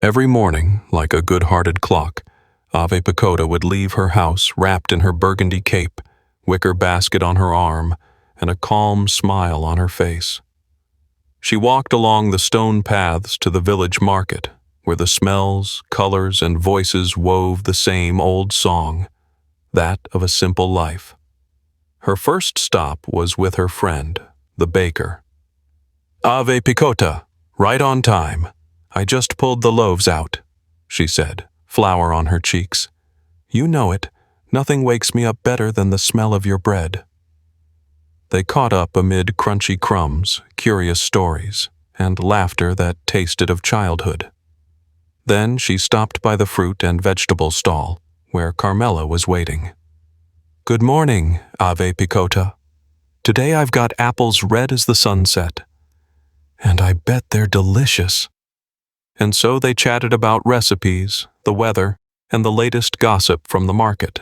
Every morning, like a good-hearted clock, Ave Picota would leave her house wrapped in her burgundy cape, wicker basket on her arm, and a calm smile on her face. She walked along the stone paths to the village market, where the smells, colors, and voices wove the same old song, that of a simple life. Her first stop was with her friend, the baker. "Ave Picota, right on time. I just pulled the loaves out," she said, flour on her cheeks. "You know it. Nothing wakes me up better than the smell of your bread." They caught up amid crunchy crumbs, curious stories, and laughter that tasted of childhood. Then she stopped by the fruit and vegetable stall, where Carmela was waiting. "Good morning, Ave Picota. Today I've got apples red as the sunset. And I bet they're delicious." And so they chatted about recipes, the weather, and the latest gossip from the market.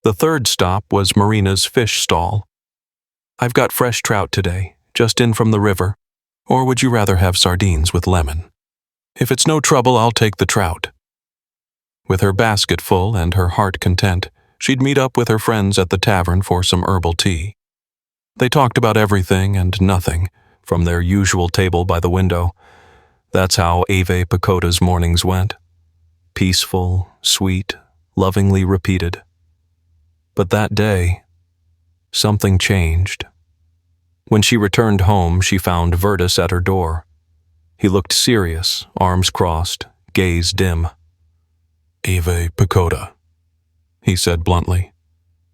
The third stop was Marina's fish stall. "I've got fresh trout today, just in from the river. Or would you rather have sardines with lemon? If it's no trouble, I'll take the trout." With her basket full and her heart content, she'd meet up with her friends at the tavern for some herbal tea. They talked about everything and nothing, from their usual table by the window. That's how Ave Picota's mornings went. Peaceful, sweet, lovingly repeated. But that day, something changed. When she returned home, she found Verdis at her door. He looked serious, arms crossed, gaze dim. "Ave Picota," he said bluntly.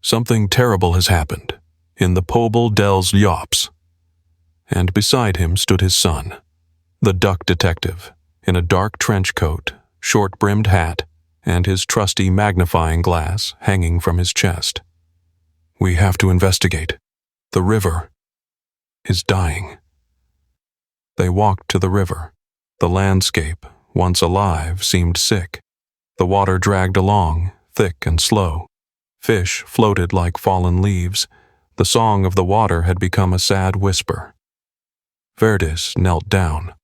"Something terrible has happened, in the Pobel dels Llops." And beside him stood his son, the duck detective, in a dark trench coat, short-brimmed hat, and his trusty magnifying glass hanging from his chest. "We have to investigate. The river is dying." They walked to the river. The landscape, once alive, seemed sick. The water dragged along, thick and slow. Fish floated like fallen leaves. The song of the water had become a sad whisper. Verdis knelt down.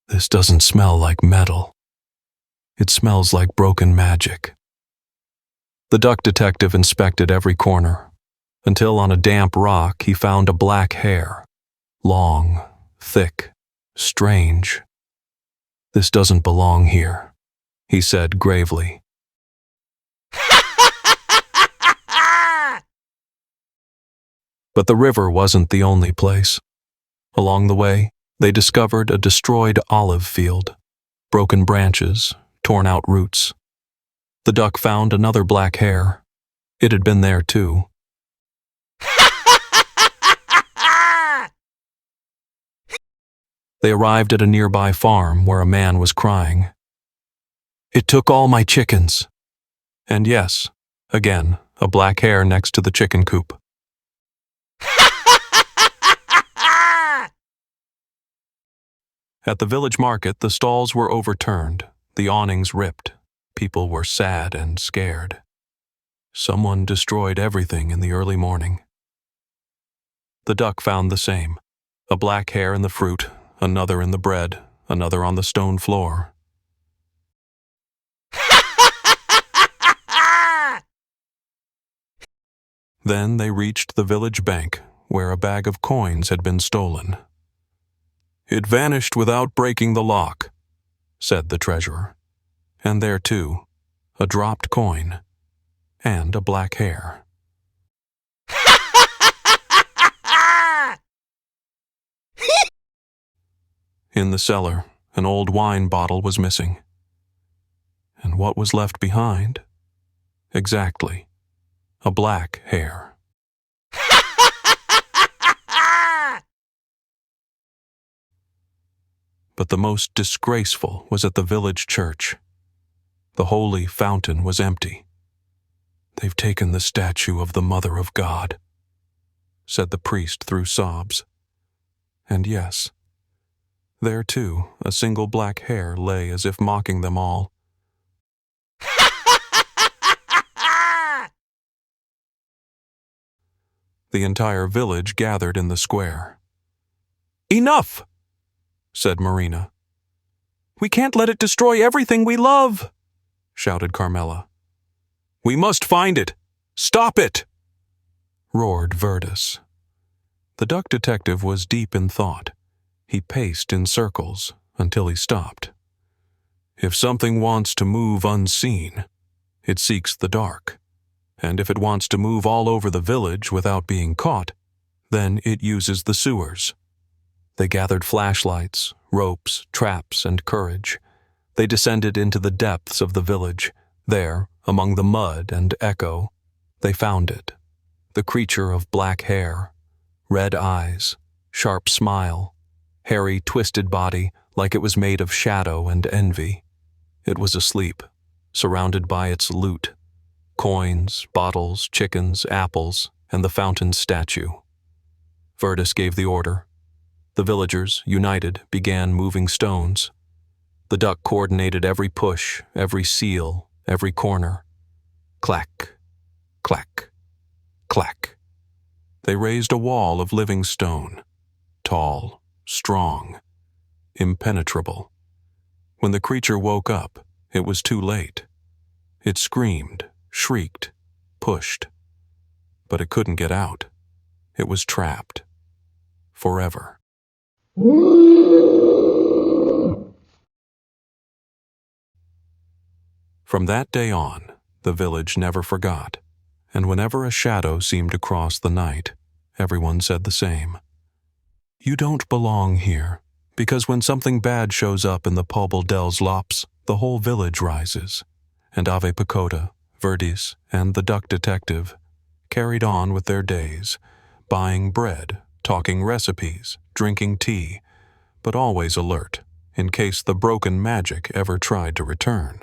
"This doesn't smell like metal. It smells like broken magic." The duck detective inspected every corner, until on a damp rock he found a black hair. Long, thick, strange. "This doesn't belong here," he said gravely. But the river wasn't the only place. Along the way, they discovered a destroyed olive field, broken branches, torn-out roots. The duck found another black hair. It had been there too. They arrived at a nearby farm where a man was crying. "It took all my chickens." And yes, again, a black hair next to the chicken coop. At the village market, the stalls were overturned, the awnings ripped. People were sad and scared. Someone destroyed everything in the early morning. The duck found the same. A black hair in the fruit, another in the bread, another on the stone floor. Then they reached the village bank, where a bag of coins had been stolen. "It vanished without breaking the lock," said the treasurer. And there too, a dropped coin and a black hair. In the cellar, an old wine bottle was missing. And what was left behind? Exactly, a black hair. But the most disgraceful was at the village church. The holy fountain was empty. "They've taken the statue of the Mother of God," said the priest through sobs. And yes, there too, a single black hair lay as if mocking them all. The entire village gathered in the square. "Enough!" said Marina. We can't let it destroy everything we love, shouted Carmela. We must find it. Stop it, roared Verdis. The duck detective was deep in thought. He paced in circles until he stopped. If something wants to move unseen, it seeks the dark. And if it wants to move all over the village without being caught, then it uses the sewers. They gathered flashlights, ropes, traps, and courage. They descended into the depths of the village. There, among the mud and echo, they found it. The creature of black hair, red eyes, sharp smile, hairy, twisted body like it was made of shadow and envy. It was asleep, surrounded by its loot: coins, bottles, chickens, apples, and the fountain statue. Verdis gave the order. The villagers, united, began moving stones. The duck coordinated every push, every seal, every corner. Clack, clack, clack. They raised a wall of living stone, tall, strong, impenetrable. When the creature woke up, it was too late. It screamed, shrieked, pushed. But it couldn't get out. It was trapped. Forever. From that day on, the village never forgot, and whenever a shadow seemed to cross the night, everyone said the same. You don't belong here, because when something bad shows up in the Pobl dels Lops, the whole village rises, and A Picota, Verdis, and the duck detective carried on with their days, buying bread, talking recipes, drinking tea, but always alert, in case the broken magic ever tried to return.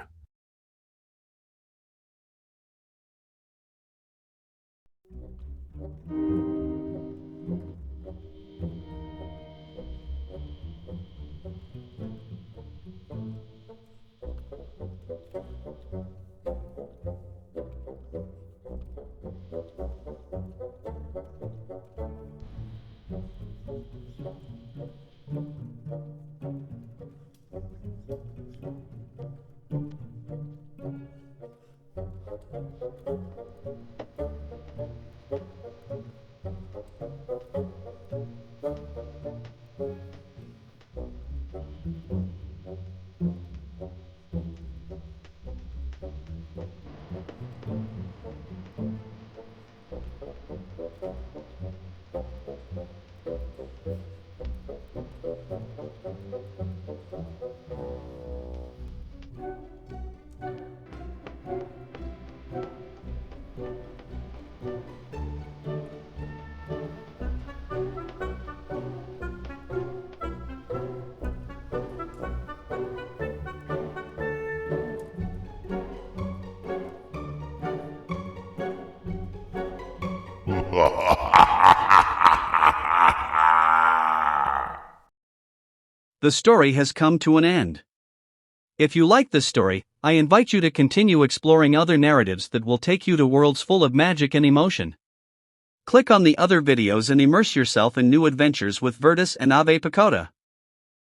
The story has come to an end. If you like this story, I invite you to continue exploring other narratives that will take you to worlds full of magic and emotion. Click on the other videos and immerse yourself in new adventures with Verdis and A Picota.